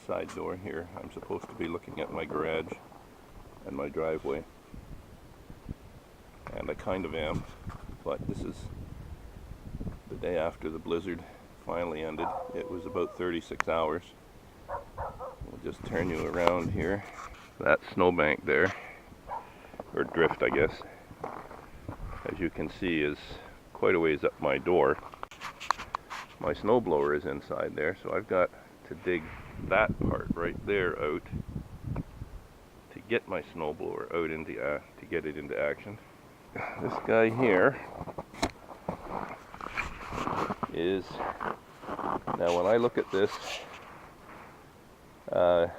side door here. I'm supposed to be looking at my garage and my driveway, and I kind of am, but this is the day after the blizzard finally ended. It was about 36 hours. We'll just turn you around here. That snowbank there, or drift I guess, as you can see, is quite a ways up my door. My snowblower is inside there, so I've got to dig that part right there out to get my snowblower out into to get it into action. This guy here is, now when I look at this, I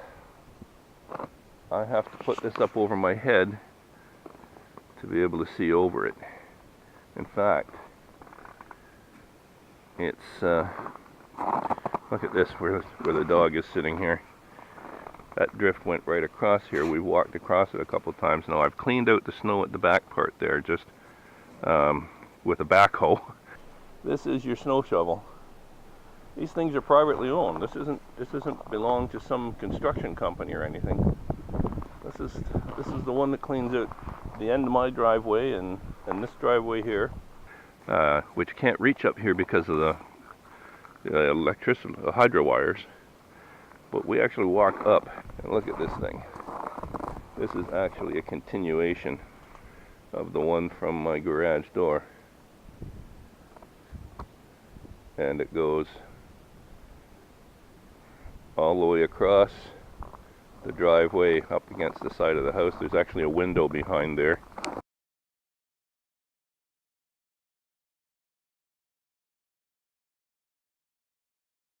have to put this up over my head to be able to see over it. In fact, it's look at this, where the dog is sitting here. That drift went right across here. We walked across it a couple times now. I've cleaned out the snow at the back part there just with a backhoe. This is your snow shovel. These things are privately owned. This isn't belong to some construction company or anything. This is the one that cleans out the end of my driveway and this driveway here, which can't reach up here because of the electricity, the hydro wires. But we actually walk up and look at this thing. This is actually a continuation of the one from my garage door. And it goes all the way across the driveway up against the side of the house. There's actually a window behind there.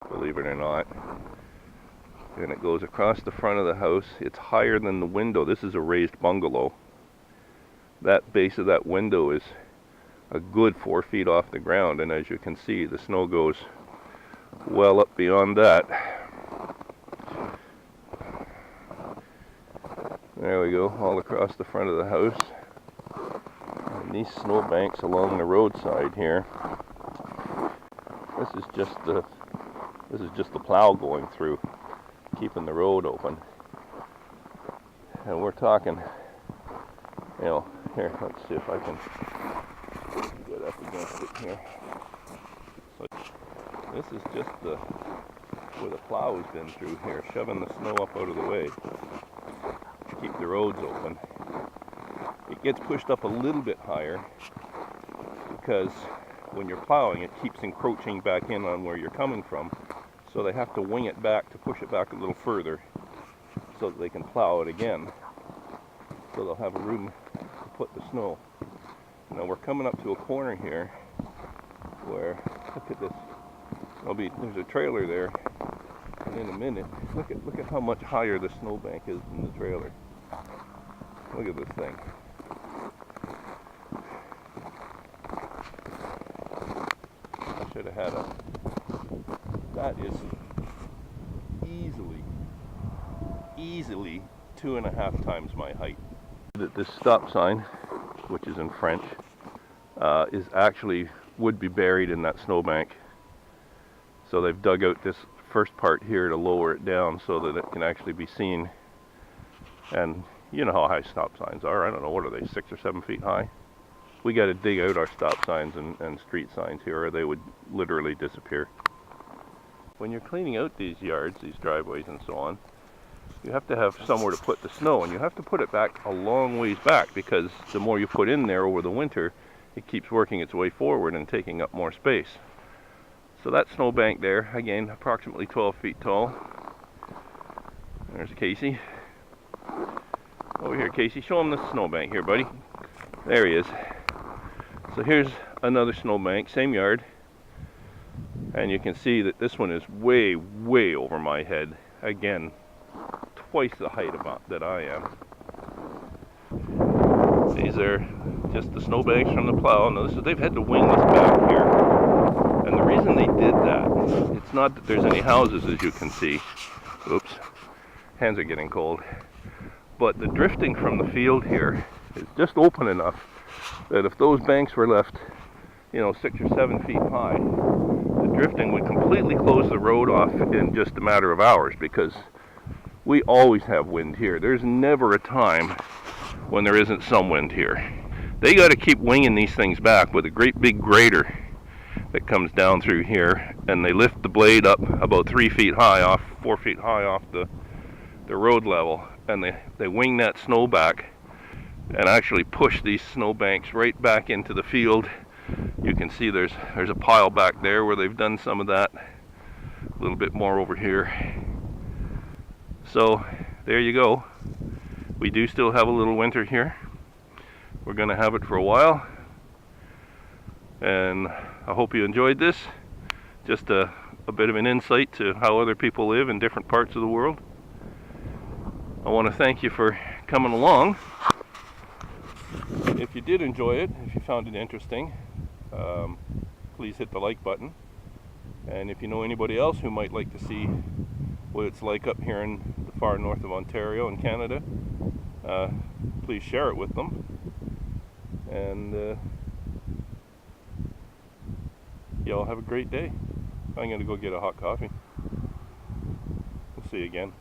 Believe it or not. And it goes across the front of the house. It's higher than the window. This is a raised bungalow. That base of that window is a good 4 feet off the ground, and as you can see, the snow goes well up beyond that. There we go, all across the front of the house. And these snow banks along the roadside here. This is just the plow going through, keeping the road open. And we're talking, you know, here, let's see if I can get up against it here. So this is just where the plow has been through here, shoving the snow up out of the way to keep the roads open. It gets pushed up a little bit higher because when you're plowing, it keeps encroaching back in on where you're coming from. So they have to wing it back to push it back a little further so that they can plow it again. So they'll have room to put the snow. Now we're coming up to a corner here where, look at this, there's a trailer there, and in a minute, look at how much higher the snowbank is than the trailer. Look at this thing. I should have had that is easily 2.5 times my height. This stop sign, which is in French, would be buried in that snowbank. So they've dug out this first part here to lower it down so that it can actually be seen. And you know how high stop signs are. I don't know, what are they, 6 or 7 feet high? We got to dig out our stop signs and street signs here, or they would literally disappear. When you're cleaning out these yards, these driveways and so on, you have to have somewhere to put the snow, and you have to put it back a long ways back, because the more you put in there over the winter, it keeps working its way forward and taking up more space. So that snowbank there, again, approximately 12 feet tall. There's Casey. Over here, Casey, show him the snowbank here, buddy. There he is. So here's another snowbank, same yard. And you can see that this one is way, way over my head. Again, twice the height that I am. These are just the snowbanks from the plow. Now they've had to wing this back here. And the reason they did that, it's not that there's any houses, as you can see. Oops, hands are getting cold. But the drifting from the field here is just open enough that if those banks were left, 6 or 7 feet high, the drifting would completely close the road off in just a matter of hours, because we always have wind here. There's never a time when there isn't some wind here. They got to keep winging these things back with a great big grater that comes down through here, and they lift the blade up about 3 feet high off, 4 feet high off the road level, and they wing that snow back and actually push these snow banks right back into the field. You can see there's a pile back there where they've done some of that, a little bit more over here. So there you go. We do still have a little winter here. We're going to have it for a while, and I hope you enjoyed this. Just a bit of an insight to how other people live in different parts of the world. I want to thank you for coming along. If you did enjoy it, if you found it interesting, please hit the like button. And if you know anybody else who might like to see what it's like up here in the far north of Ontario in Canada, please share it with them. And y'all have a great day. I'm going to go get a hot coffee. We'll see you again.